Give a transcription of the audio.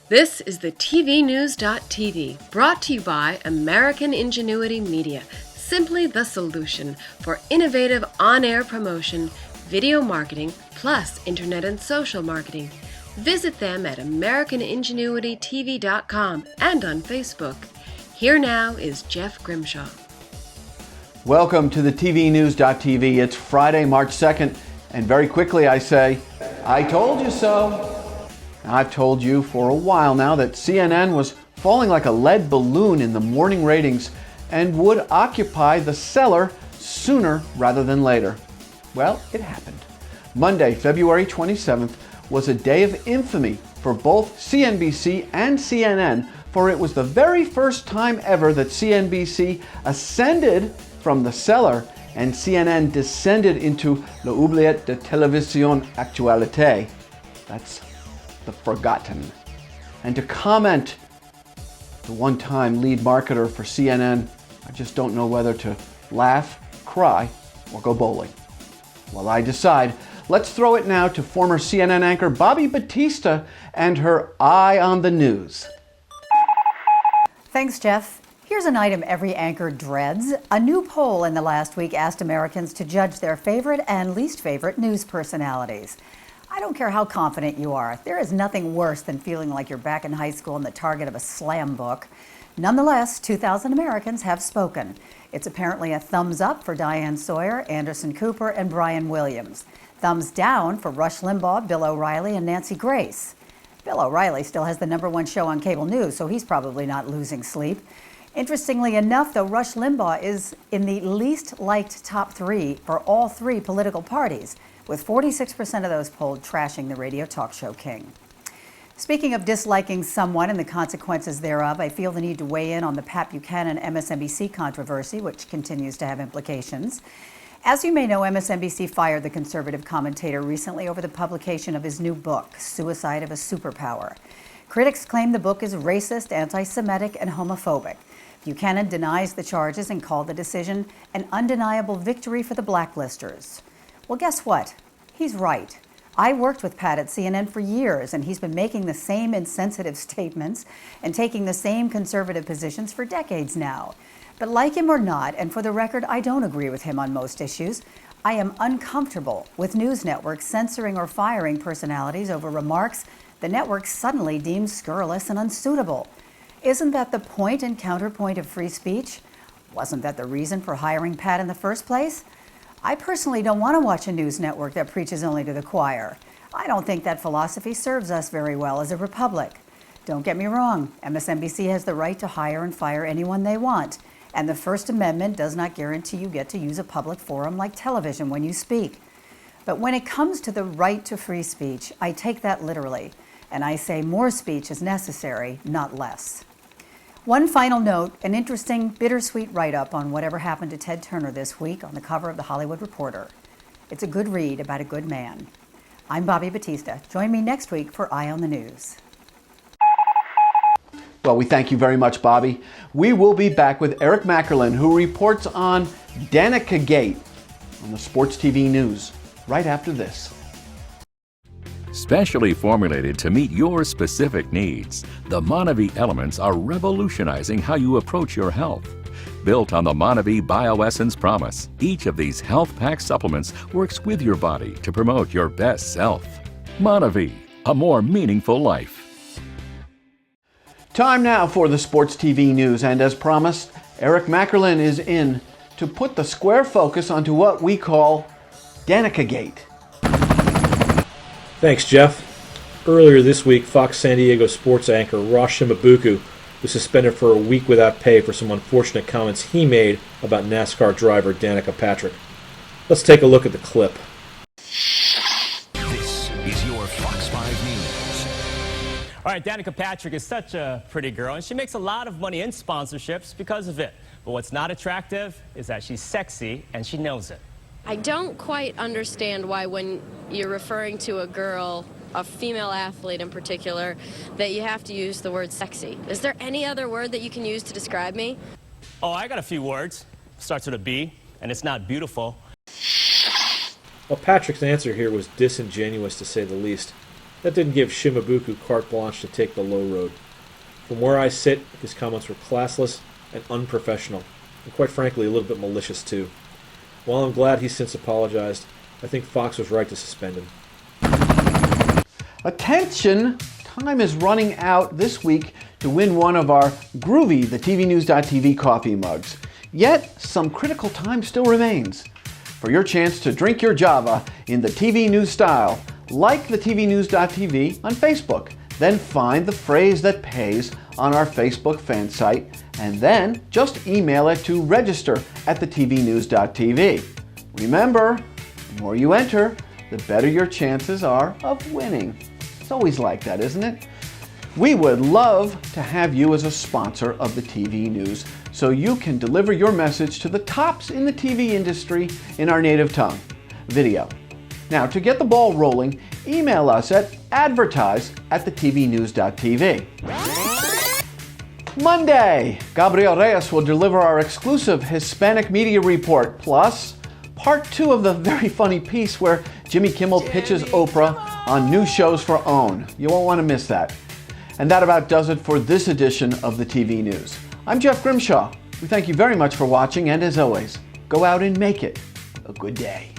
This is the tvnews.tv, brought to you by American Ingenuity Media, simply the solution for innovative on-air promotion, video marketing, plus internet and social marketing. Visit them at AmericanIngenuityTV.com and on Facebook. Here now is Jeff Grimshaw. Welcome to the tvnews.tv. It's Friday, March 2nd, and very quickly I say, I told you so. I've told you for a while now that CNN was falling like a lead balloon in the morning ratings and would occupy the cellar sooner rather than later. Well, it happened. Monday, February 27th, was a day of infamy for both CNBC and CNN, for it was the very first time ever that CNBC ascended from the cellar and CNN descended into l'oubliette de télévision actualité. That's the forgotten. And to comment, the one-time lead marketer for CNN, I just don't know whether to laugh, cry, or go bowling. While I decide, let's throw it now to former CNN anchor Bobbie Battista and her eye on the news. Thanks, Jeff. Here's an item every anchor dreads. A new poll in the last week asked Americans to judge their favorite and least favorite news personalities. I don't care how confident you are. There is nothing worse than feeling like you're back in high school and the target of a slam book. Nonetheless, 2,000 Americans have spoken. It's apparently a thumbs up for Diane Sawyer, Anderson Cooper, and Brian Williams. Thumbs down for Rush Limbaugh, Bill O'Reilly, and Nancy Grace. Bill O'Reilly still has the #1 show on cable news, so he's probably not losing sleep. Interestingly enough, though, Rush Limbaugh is in the least liked top 3 for all 3 political parties, with 46% of those polled trashing the radio talk show king. Speaking of disliking someone and the consequences thereof, I feel the need to weigh in on the Pat Buchanan MSNBC controversy, which continues to have implications. As you may know, MSNBC fired the conservative commentator recently over the publication of his new book, Suicide of a Superpower. Critics claim the book is racist, anti-Semitic, and homophobic. Buchanan denies the charges and called the decision an undeniable victory for the blacklisters. Well, guess what? He's right. I worked with Pat at CNN for years, and he's been making the same insensitive statements and taking the same conservative positions for decades now. But like him or not, and for the record, I don't agree with him on most issues, I am uncomfortable with news networks censoring or firing personalities over remarks the network suddenly deems scurrilous and unsuitable. Isn't that the point and counterpoint of free speech? Wasn't that the reason for hiring Pat in the first place? I personally don't want to watch a news network that preaches only to the choir. I don't think that philosophy serves us very well as a republic. Don't get me wrong, MSNBC has the right to hire and fire anyone they want, and the First Amendment does not guarantee you get to use a public forum like television when you speak. But when it comes to the right to free speech, I take that literally, and I say more speech is necessary, not less. One final note, an interesting, bittersweet write-up on whatever happened to Ted Turner this week on the cover of The Hollywood Reporter. It's a good read about a good man. I'm Bobbie Battista. Join me next week for Eye on the News. Well, we thank you very much, Bobbie. We will be back with Eric McErlain, who reports on Danica Gate on the Sports TV News right after this. Specially formulated to meet your specific needs, the Monavie elements are revolutionizing how you approach your health. Built on the Monavie Bioessence promise, each of these health-packed supplements works with your body to promote your best self. Monavie, a more meaningful life. Time now for the Sports TV News, and as promised, Eric McErlain is in to put the square focus onto what we call Danica Gate. Thanks, Jeff. Earlier this week, Fox San Diego sports anchor Ross Shimabuku was suspended for a week without pay for some unfortunate comments he made about NASCAR driver Danica Patrick. Let's take a look at the clip. This is your Fox 5 News. All right, Danica Patrick is such a pretty girl, and she makes a lot of money in sponsorships because of it. But what's not attractive is that she's sexy, and she knows it. I don't quite understand why when you're referring to a girl, a female athlete in particular, that you have to use the word sexy. Is there any other word that you can use to describe me? Oh, I got a few words. Starts with a B, and it's not beautiful. Well, Patrick's answer here was disingenuous to say the least. That didn't give Shimabuku carte blanche to take the low road. From where I sit, his comments were classless and unprofessional, and quite frankly a little bit malicious too. While I'm glad he's since apologized, I think Fox was right to suspend him. Attention! Time is running out this week to win one of our groovy The TV News.tv coffee mugs. Yet, some critical time still remains. For your chance to drink your Java in the TV News style, like the TV News.tv on Facebook. Then find the phrase that pays on our Facebook fan site, and then just email it to register@thetvnews.tv. Remember, the more you enter, the better your chances are of winning. It's always like that, isn't it? We would love to have you as a sponsor of the TV News so you can deliver your message to the tops in the TV industry in our native tongue, video. Now, to get the ball rolling, email us at advertise@thetvnews.tv. Monday, Gabriel Reyes will deliver our exclusive Hispanic Media Report, plus part 2 of the very funny piece where Jimmy Kimmel pitches Oprah on new shows for OWN. You won't want to miss that. And that about does it for this edition of the TV News. I'm Jeff Grimshaw. We thank you very much for watching, and as always, go out and make it a good day.